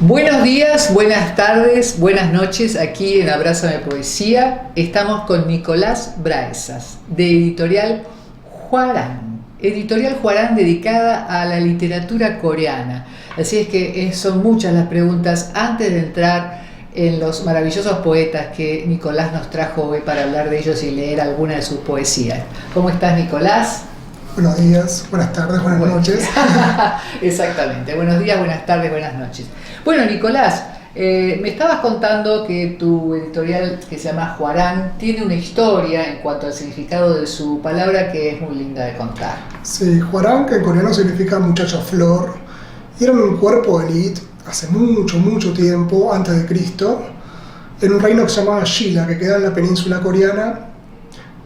Buenos días, buenas tardes, buenas noches, aquí en Abrázame Poesía. Estamos con Nicolás Braesas, de Editorial Hwarang. Editorial Hwarang dedicada a la literatura coreana. Así es que son muchas las preguntas antes de entrar en los maravillosos poetas que Nicolás nos trajo hoy para hablar de ellos y leer alguna de sus poesías. ¿Cómo estás, Nicolás? Buenos días, buenas tardes, buenas noches. Exactamente, buenos días, buenas tardes, buenas noches. Bueno, Nicolás, me estabas contando que tu editorial, que se llama Hwarang, tiene una historia en cuanto al significado de su palabra que es muy linda de contar. Sí, Hwarang, que en coreano significa muchacha flor, y eran un cuerpo elite hace mucho tiempo, antes de Cristo, en un reino que se llamaba Shilla, que queda en la península coreana,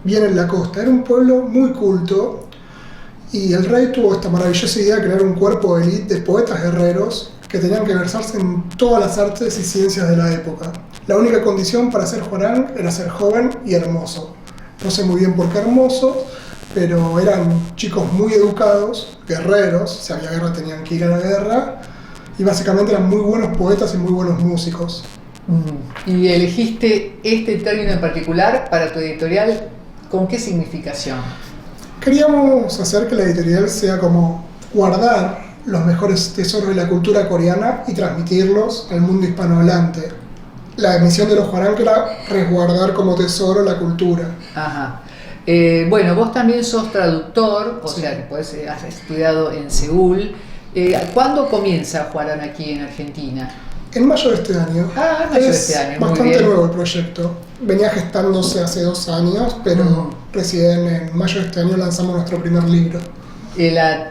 bien en la costa. Era un pueblo muy culto, y el rey tuvo esta maravillosa idea de crear un cuerpo de élite de poetas guerreros que tenían que versarse en todas las artes y ciencias de la época. La única condición para ser Hwarang era ser joven y hermoso. No sé muy bien por qué hermoso, pero eran chicos muy educados, guerreros, si había guerra tenían que ir a la guerra, y básicamente eran muy buenos poetas y muy buenos músicos. Y elegiste este término en particular para tu editorial, ¿con qué significación? Queríamos hacer que la editorial sea como guardar los mejores tesoros de la cultura coreana y transmitirlos al mundo hispanohablante. La misión de los Hwarang era resguardar como tesoro la cultura. Ajá. Bueno, vos también sos traductor, o sea que has estudiado en Seúl. ¿Cuándo comienza Hwarang aquí en Argentina? En mayo de este año. En mayo de este año, muy bastante bien. Nuevo el proyecto. Venía gestándose hace 2 años, pero recién en mayo de este año lanzamos nuestro primer libro.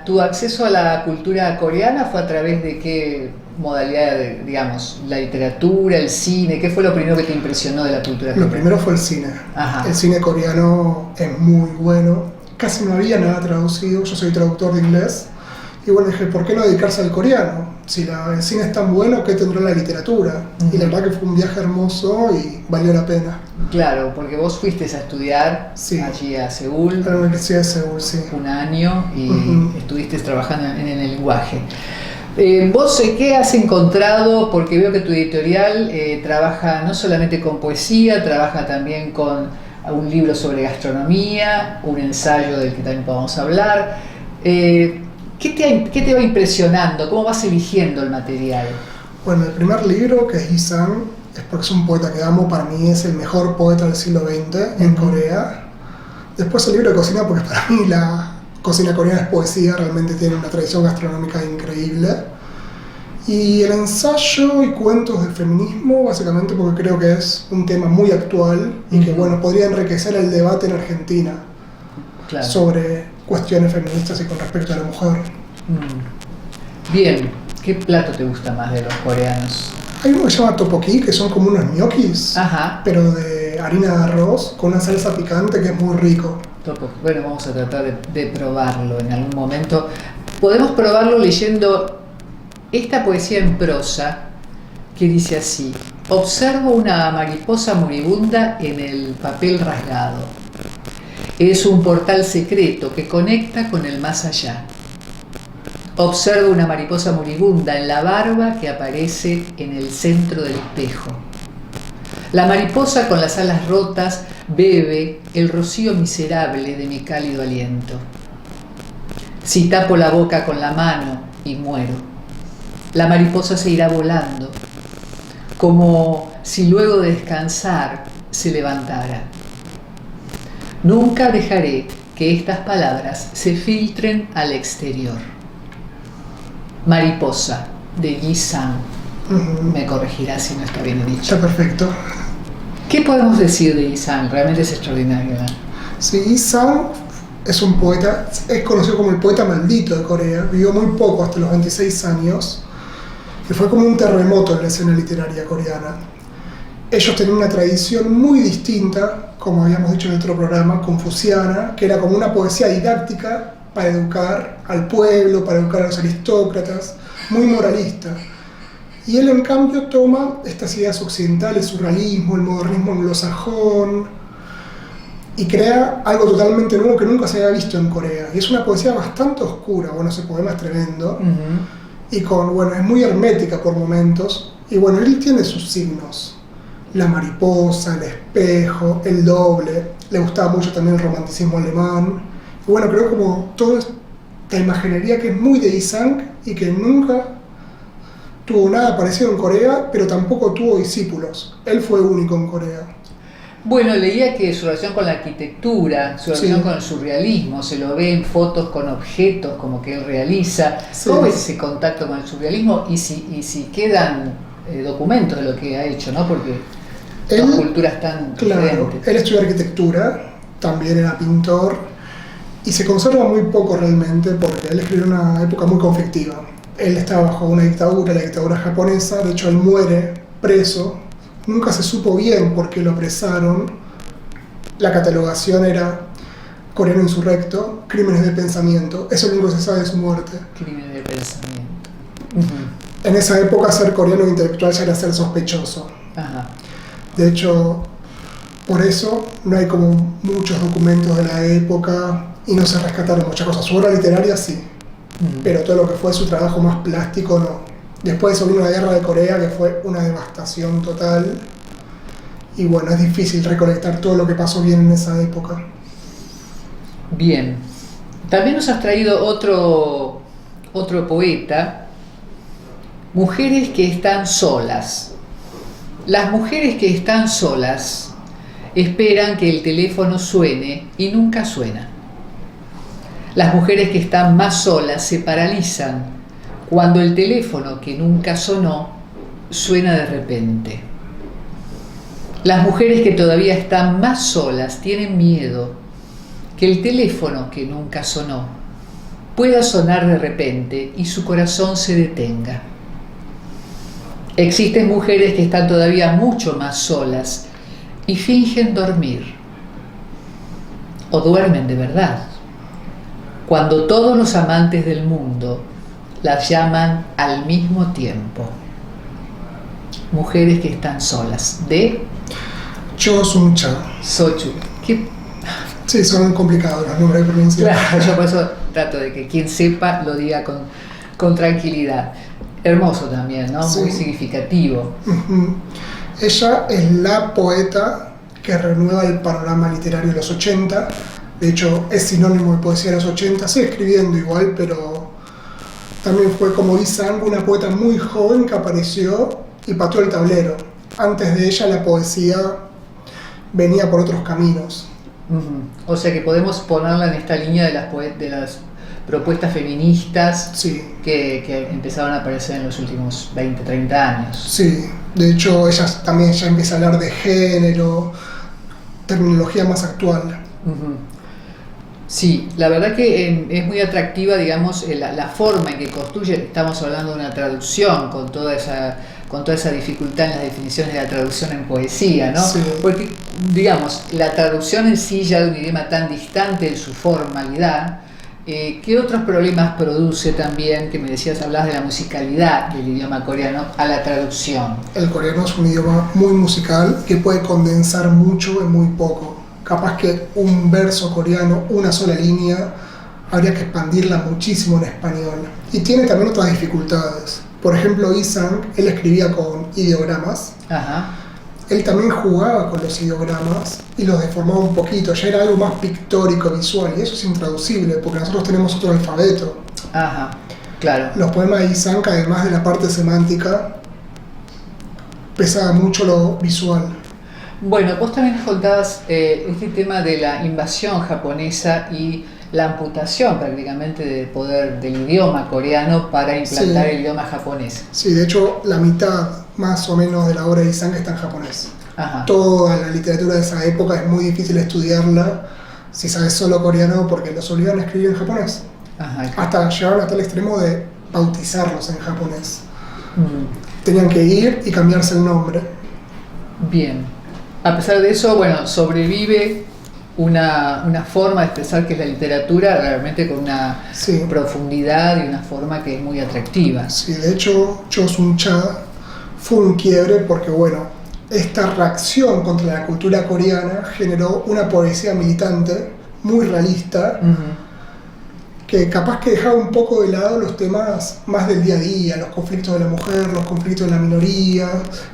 ¿Tu acceso a la cultura coreana fue a través de qué modalidad, digamos, la literatura, el cine? ¿Qué fue lo primero que te impresionó de la cultura coreana? Lo primero fue el cine. Ajá. El cine coreano es muy bueno. Casi no había nada traducido. Yo soy traductor de inglés. Y bueno, dije, ¿por qué no dedicarse al coreano? Si el cine es tan bueno, ¿qué tendrá la literatura? Y la verdad que fue un viaje hermoso y valió la pena. Claro, porque vos fuiste a estudiar allí a Seúl. A la Universidad de Seúl, sí. Un año y estuviste trabajando en el lenguaje. ¿Vos qué has encontrado? Porque veo que tu editorial trabaja no solamente con poesía, trabaja también con un libro sobre gastronomía, un ensayo del que también podemos hablar. ¿Qué te va impresionando? ¿Cómo vas eligiendo el material? Bueno, el primer libro, que es Yi-sang, es porque es un poeta que amo, para mí es el mejor poeta del siglo XX en Corea. Después el libro de cocina, porque para mí la cocina coreana es poesía, realmente tiene una tradición gastronómica increíble. Y el ensayo y cuentos del feminismo, básicamente porque creo que es un tema muy actual y que bueno, podría enriquecer el debate en Argentina sobre cuestiones feministas y con respecto a la mujer. Bien, ¿qué plato te gusta más de los coreanos? Hay uno que se llama tteokbokki, que son como unos ñoquis, pero de harina de arroz con una salsa picante que es muy rico. Bueno, vamos a tratar de probarlo en algún momento. Podemos probarlo leyendo esta poesía en prosa que dice así: observo una mariposa moribunda en el papel rasgado. Es un portal secreto que conecta con el más allá. Observo una mariposa moribunda en la barba que aparece en el centro del espejo. La mariposa con las alas rotas bebe el rocío miserable de mi cálido aliento. Si tapo la boca con la mano y muero, la mariposa se irá volando, como si luego de descansar se levantara. Nunca dejaré que estas palabras se filtren al exterior. Mariposa, de Yi-sang. Me corregirá si no está bien dicho. Está perfecto. ¿Qué podemos decir de Yi-sang? Realmente es extraordinario, ¿no? Sí, Yi-sang es un poeta, es conocido como el poeta maldito de Corea. Vivió muy poco, hasta los 26 años. Y fue como un terremoto en la escena literaria coreana. Ellos tenían una tradición muy distinta, como habíamos dicho en otro programa, confuciana, que era como una poesía didáctica para educar al pueblo, para educar a los aristócratas, muy moralista. Y él en cambio toma estas ideas occidentales, el surrealismo, el modernismo anglosajón, y crea algo totalmente nuevo que nunca se había visto en Corea. Y es una poesía bastante oscura, bueno, ese poema es tremendo, y bueno, es muy hermética por momentos, y bueno, él tiene sus signos. La mariposa, el espejo, el doble, le gustaba mucho también el romanticismo alemán, y bueno, creo como toda esta imaginería que es muy de Yi-sang y que nunca tuvo nada parecido en Corea, pero tampoco tuvo discípulos. Él fue único en Corea. Bueno, leía que su relación con la arquitectura, su relación con el surrealismo, se lo ve en fotos con objetos como que él realiza. Sí. ¿Cómo es ese contacto con el surrealismo? Y si quedan documentos de lo que ha hecho, ¿no? Porque son culturas tan diferentes. Él estudió arquitectura, también era pintor, y se conserva muy poco realmente porque él escribió en una época muy conflictiva. Él estaba bajo una dictadura, la dictadura japonesa, de hecho él muere preso. Nunca se supo bien por qué lo apresaron. La catalogación era coreano insurrecto, crímenes de pensamiento. Eso es lo único que se sabe de su muerte. Crímenes de pensamiento. En esa época ser coreano intelectual ya era ser sospechoso. Ajá. De hecho, por eso no hay como muchos documentos de la época y no se rescataron muchas cosas. Su obra literaria sí, pero todo lo que fue su trabajo más plástico no. Después de eso vino la guerra de Corea, que fue una devastación total. Y bueno, es difícil recolectar todo lo que pasó bien en esa época. Bien. También nos has traído otro poeta, Mujeres que están solas. Las mujeres que están solas esperan que el teléfono suene y nunca suena. Las mujeres que están más solas se paralizan cuando el teléfono que nunca sonó suena de repente. Las mujeres que todavía están más solas tienen miedo que el teléfono que nunca sonó pueda sonar de repente y su corazón se detenga. Existen mujeres que están todavía mucho más solas y fingen dormir. O duermen de verdad. Cuando todos los amantes del mundo las llaman al mismo tiempo. Mujeres que están solas. De Cho Sung-cha. Sochu. ¿Qué? Sí, son complicados los nombres de provincia. Claro, yo por eso trato de que quien sepa lo diga con tranquilidad. Hermoso también, ¿no? Sí. Muy significativo. Ella es la poeta que renueva el panorama literario de los 80. De hecho, es sinónimo de poesía de los 80. Sigue escribiendo igual, pero también fue como Yi-sang, una poeta muy joven que apareció y pateó el tablero. Antes de ella la poesía venía por otros caminos. O sea que podemos ponerla en esta línea de las propuestas feministas, Sí. que empezaron a aparecer en los últimos 20, 30 años. Sí, de hecho ella también ya empieza a hablar de género, terminología más actual. Sí, la verdad que es muy atractiva, digamos, la forma en que construye. Estamos hablando de una traducción con toda esa dificultad en las definiciones de la traducción en poesía, ¿no? Sí. Porque, digamos, la traducción en sí ya de un idioma tan distante en su formalidad, ¿qué otros problemas produce también, que me decías, hablabas de la musicalidad del idioma coreano a la traducción? El coreano es un idioma muy musical que puede condensar mucho en muy poco. Capaz que un verso coreano, una sola línea, habría que expandirla muchísimo en español. Y tiene también otras dificultades. Por ejemplo, Yi-sang, él escribía con ideogramas. Ajá. Él también jugaba con los ideogramas y los deformaba un poquito. Ya era algo más pictórico, visual, y eso es intraducible porque nosotros tenemos otro alfabeto. Ajá, claro. Los poemas de Yi-sang, además de la parte semántica, pesaba mucho lo visual. Bueno, vos también contabas este tema de la invasión japonesa y la amputación prácticamente del poder del idioma coreano para implantar Sí. el idioma japonés. Sí, de hecho, la mitad más o menos de la obra de Yi-sang está en japonés. Ajá. Toda la literatura de esa época es muy difícil estudiarla si sabes solo coreano porque los obligan a escribir en japonés. Ajá. Hasta llegaron hasta el extremo de bautizarlos en japonés. Mm, Tenían que ir y cambiarse el nombre. Bien. A pesar de eso, bueno, sobrevive una forma de expresar que es la literatura realmente con una Sí. profundidad y una forma que es muy atractiva. Sí, de hecho, Cho Sung-cha fue un quiebre porque, bueno, esta reacción contra la cultura coreana generó una poesía militante muy realista, que capaz que dejaba un poco de lado los temas más del día a día, los conflictos de la mujer, los conflictos de la minoría.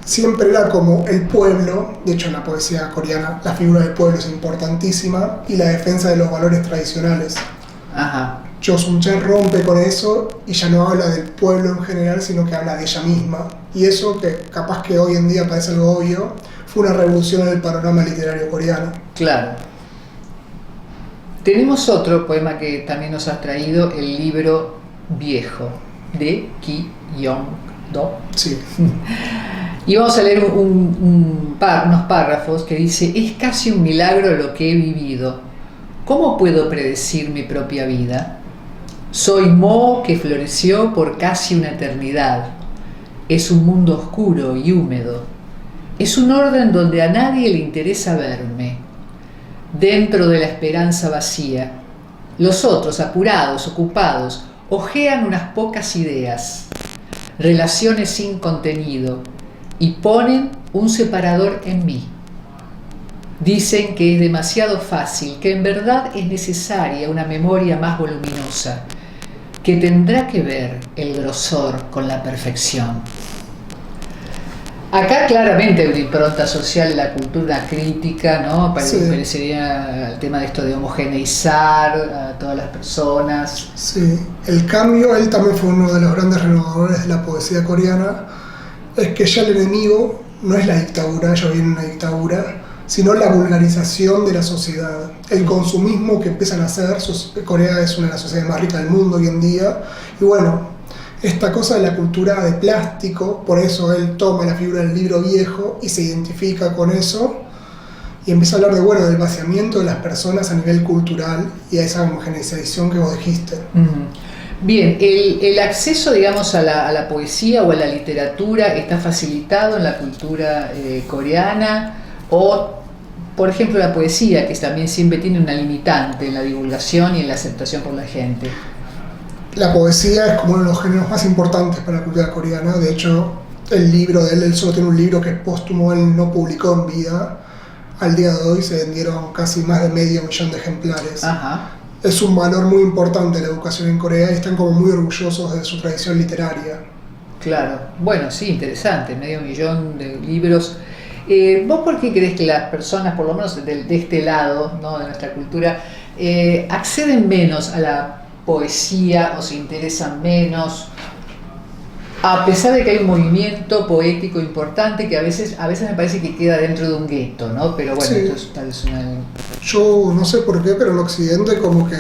Siempre era como el pueblo. De hecho, en la poesía coreana la figura del pueblo es importantísima, y la defensa de los valores tradicionales. Ajá. Cho Sun-chen rompe con eso y ya no habla del pueblo en general, sino que habla de ella misma. Y eso, que capaz que hoy en día parece algo obvio, fue una revolución en el panorama literario coreano. Claro. Tenemos otro poema que también nos has traído, el libro Viejo, de Ki Yong-do. Sí. Y vamos a leer unos párrafos que dice: es casi un milagro lo que he vivido. ¿Cómo puedo predecir mi propia vida? Soy moho que floreció por casi una eternidad. Es un mundo oscuro y húmedo. Es un orden donde a nadie le interesa verme. Dentro de la esperanza vacía, los otros, apurados, ocupados, hojean unas pocas ideas, relaciones sin contenido, y ponen un separador en mí. Dicen que es demasiado fácil, que en verdad es necesaria una memoria más voluminosa, que tendrá que ver el grosor con la perfección. Acá claramente hay una impronta social en la cultura crítica, ¿no? Parecería el tema de esto de homogeneizar a todas las personas. Sí, el cambio, él también fue uno de los grandes renovadores de la poesía coreana, es que ya el enemigo no es la dictadura, ya viene una dictadura, sino la vulgarización de la sociedad, el consumismo que empiezan a hacer. Corea es una de las sociedades más ricas del mundo hoy en día, y bueno, esta cosa de la cultura de plástico, por eso él toma la figura del libro viejo y se identifica con eso, y empieza a hablar de, bueno, del vaciamiento de las personas a nivel cultural y a esa homogeneización que vos dijiste. Bien, el acceso, digamos, a la poesía o a la literatura está facilitado en la cultura coreana, o, por ejemplo, la poesía, que también siempre tiene una limitante en la divulgación y en la aceptación por la gente. La poesía es como uno de los géneros más importantes para la cultura coreana. De hecho, el libro de él solo tiene un libro que es póstumo, él no publicó en vida. Al día de hoy se vendieron casi más de 500.000 de ejemplares. Ajá. Es un valor muy importante de la educación en Corea y están como muy orgullosos de su tradición literaria. Claro, bueno, sí, interesante, 500.000 de libros. ¿Vos por qué crees que las personas, por lo menos de este lado, ¿no?, de nuestra cultura, acceden menos a la poesía o se interesan menos, a pesar de que hay un movimiento poético importante que a veces me parece que queda dentro de un gueto, ¿no? Pero bueno, sí. esto es tal vez una... Yo no sé por qué, pero en Occidente como que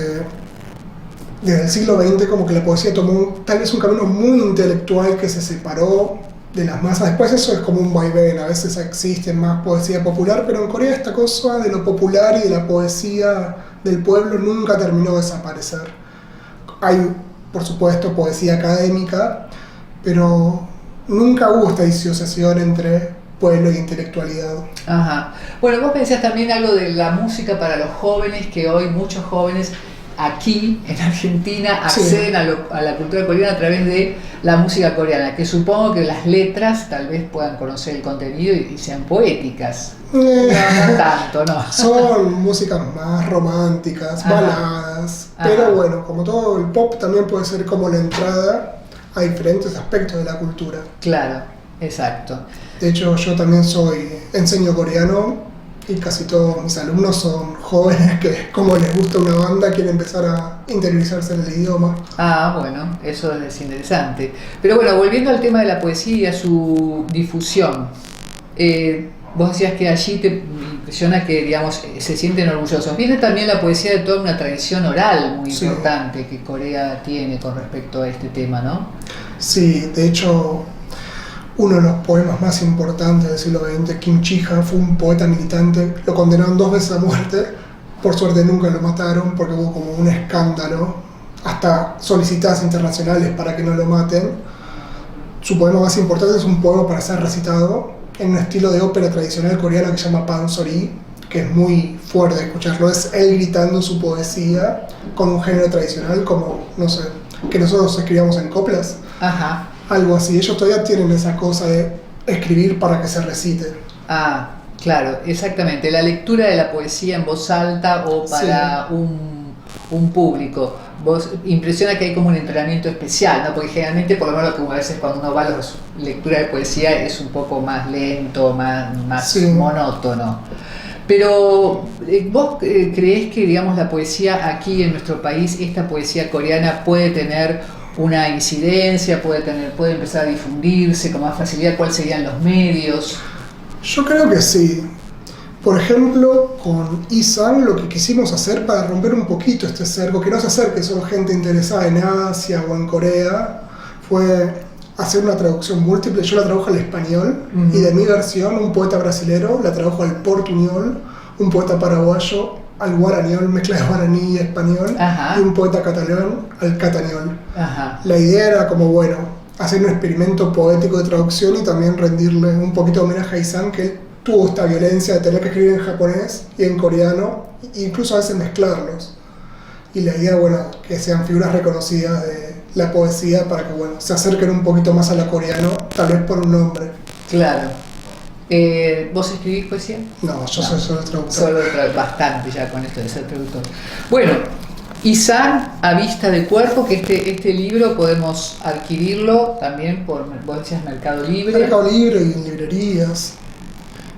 desde el siglo XX como que la poesía tomó tal vez un camino muy intelectual que se separó de las masas. Después eso es como un vaivén, a veces existe más poesía popular, pero en Corea esta cosa de lo popular y de la poesía del pueblo nunca terminó de desaparecer. Hay, por supuesto, poesía académica, pero nunca hubo esta disociación entre pueblo e intelectualidad. Ajá. Bueno, vos pensás también algo de la música para los jóvenes, que hoy muchos jóvenes aquí en Argentina acceden a la cultura coreana a través de la música coreana, que supongo que las letras tal vez puedan conocer el contenido y sean poéticas. No tanto, no. Son músicas más románticas, baladas, pero bueno, como todo el pop también puede ser como la entrada a diferentes aspectos de la cultura. Claro, exacto. De hecho, yo también enseño coreano y casi todos mis alumnos son jóvenes que, como les gusta una banda, quieren empezar a interiorizarse en el idioma. Ah, bueno, eso es interesante. Pero bueno, volviendo al tema de la poesía y a su difusión, vos decías que allí te impresiona que, digamos, se sienten orgullosos. Viene también la poesía de toda una tradición oral muy importante que Corea tiene con respecto a este tema, ¿no? Sí, de hecho, uno de los poemas más importantes del siglo XX, Kim Chi-ha, fue un poeta militante. Lo condenaron 2 veces a muerte. Por suerte nunca lo mataron porque hubo como un escándalo, hasta solicitadas internacionales para que no lo maten. Su poema más importante es un poema para ser recitado en un estilo de ópera tradicional coreana que se llama Pansori, que es muy fuerte escucharlo. Es él gritando su poesía con un género tradicional como, no sé, que nosotros escribíamos en coplas. Ajá. Algo así. Ellos todavía tienen esa cosa de escribir para que se recite. Ah, claro, exactamente. La lectura de la poesía en voz alta o para Sí. un público. Vos impresiona que hay como un entrenamiento especial, ¿no? Porque generalmente, por lo menos a veces cuando uno va a la lectura de poesía es un poco más lento, más Sí. monótono. Pero ¿vos creés que, digamos, la poesía aquí en nuestro país, esta poesía coreana puede tener una incidencia, puede empezar a difundirse con más facilidad? ¿Cuáles serían los medios? Yo creo que sí. Por ejemplo, con Isan lo que quisimos hacer para romper un poquito este cerco, que no se acerque solo gente interesada en Asia o en Corea, fue hacer una traducción múltiple. Yo la tradujo al español y de mi versión un poeta brasilero la tradujo al portuñol, un poeta paraguayo al guarañol, mezcla de guaraní y español, Ajá. y un poeta catalán al catañol. Ajá. La idea era como, bueno, hacer un experimento poético de traducción y también rendirle un poquito de homenaje a Isan, que él tuvo esta violencia de tener que escribir en japonés y en coreano, e incluso a veces mezclarlos. Y la idea, bueno, que sean figuras reconocidas de la poesía para que, bueno, se acerquen un poquito más a la coreano, tal vez por un nombre. Claro. ¿Vos escribís poesía? No, yo No. soy solo traductor. Bastante ya con esto de ser traductor. Bueno, Isan a vista de cuerpo, que este libro podemos adquirirlo también por, vos decías, Mercado Libre. Mercado Libre y en librerías.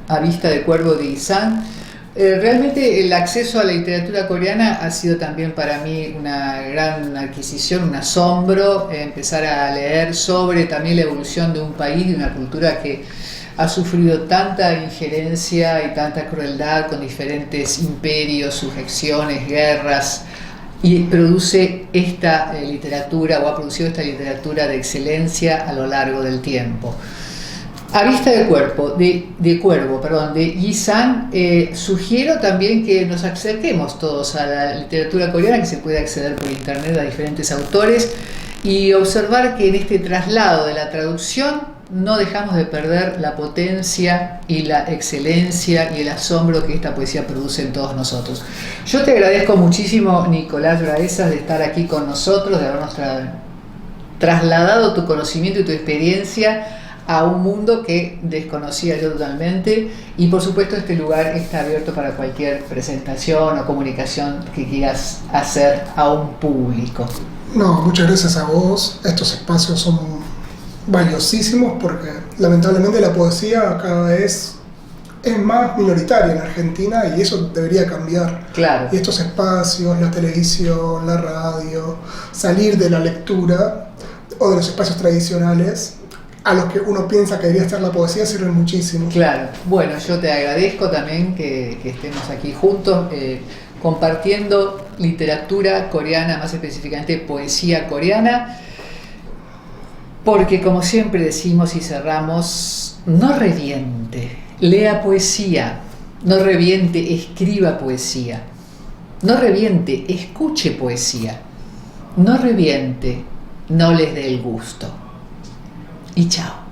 A vista de cuervo de Isan. Realmente el acceso a la literatura coreana ha sido también para mí una gran adquisición, un asombro, empezar a leer sobre también la evolución de un país, de una cultura que ha sufrido tanta injerencia y tanta crueldad con diferentes imperios, sujeciones, guerras, y produce esta literatura, o ha producido esta literatura de excelencia a lo largo del tiempo. A vista de cuervo, de Yi-san, sugiero también que nos acerquemos todos a la literatura coreana, que se puede acceder por internet a diferentes autores, y observar que en este traslado de la traducción no dejamos de perder la potencia y la excelencia y el asombro que esta poesía produce en todos nosotros. Yo te agradezco muchísimo, Nicolás Braesas, de estar aquí con nosotros, de habernos trasladado tu conocimiento y tu experiencia a un mundo que desconocía yo totalmente, y por supuesto este lugar está abierto para cualquier presentación o comunicación que quieras hacer a un público. No, muchas gracias a vos. Estos espacios son valiosísimos porque lamentablemente la poesía cada vez es más minoritaria en Argentina y eso debería cambiar. Claro. Y estos espacios, la televisión, la radio, salir de la lectura o de los espacios tradicionales a los que uno piensa que debería estar la poesía sirven muchísimo. Claro. Bueno, yo te agradezco también que estemos aquí juntos compartiendo literatura coreana, más específicamente poesía coreana, porque como siempre decimos y cerramos, no reviente, lea poesía, no reviente, escriba poesía, no reviente, escuche poesía, no reviente, no les dé el gusto. Y chao.